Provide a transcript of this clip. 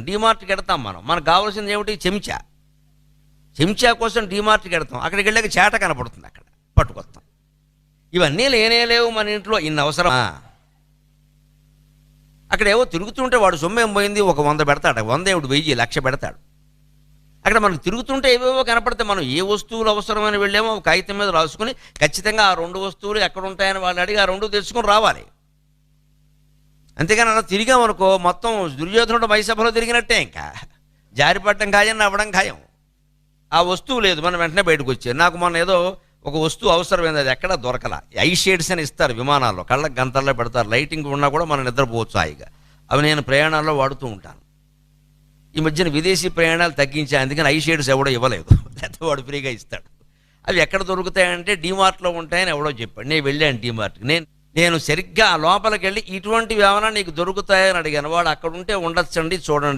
డీమార్ట్కి వెడతాం మనం, మనకు కావాల్సింది ఏమిటి? చెంచా. చెంచా కోసం డీమార్ట్కి వెడతాం, అక్కడికి వెళ్ళాక చేట కనపడుతుంది, అక్కడ పట్టుకొస్తాం. ఇవన్నీ లేనే లేవు మన ఇంట్లో, ఇన్ని అవసరమా? అక్కడ ఏవో తిరుగుతుంటే వాడు సొమ్మేం పోయింది, ఒక 100 పెడతాడు, 100 ఏమిటి 1000 1,00,000 పెడతాడు. అక్కడ మనకు తిరుగుతుంటే ఏవేవో కనపడితే మనం ఏ వస్తువులు అవసరమని వెళ్ళామో కాగితం మీద రాసుకుని ఖచ్చితంగా ఆ 2 వస్తువులు ఎక్కడ ఉంటాయని వాళ్ళు అడిగి ఆ 2 తెచ్చుకొని రావాలి. అంతేగాని అలా తిరిగామనుకో మొత్తం దుర్యోధనుడు మైసభలో తిరిగినట్టే, ఇంకా జారిపడటం ఖాయం, నవ్వడం ఖాయం. ఆ వస్తువు లేదు, మనం వెంటనే బయటకు వచ్చారు. నాకు మొన్న ఏదో ఒక వస్తువు అవసరమైంది, అది ఎక్కడ దొరకలా. ఐ షేడ్స్ అని ఇస్తారు విమానాల్లో, కళ్ళకు గంతల్లో పెడతారు, లైటింగ్ ఉన్నా కూడా మనం నిద్రపోవచ్చు హాయిగా. అవి నేను ప్రయాణాల్లో వాడుతూ ఉంటాను. ఈ మధ్యన విదేశీ ప్రయాణాలు తగ్గించా, అందుకని ఐ షేడ్స్ ఎవడో ఇవ్వలేదు, లేకపోతే వాడు ఫ్రీగా ఇస్తాడు. అవి ఎక్కడ దొరుకుతాయంటే డీమార్ట్లో ఉంటాయని ఎవడో చెప్పాడు. నేను వెళ్ళాను డీమార్ట్కి. నేను సరిగ్గా లోపలికి వెళ్ళి ఇటువంటివి ఏమైనా నీకు దొరుకుతాయని అడిగాను. వాడు అక్కడ ఉంటే ఉండొచ్చండి చూడండి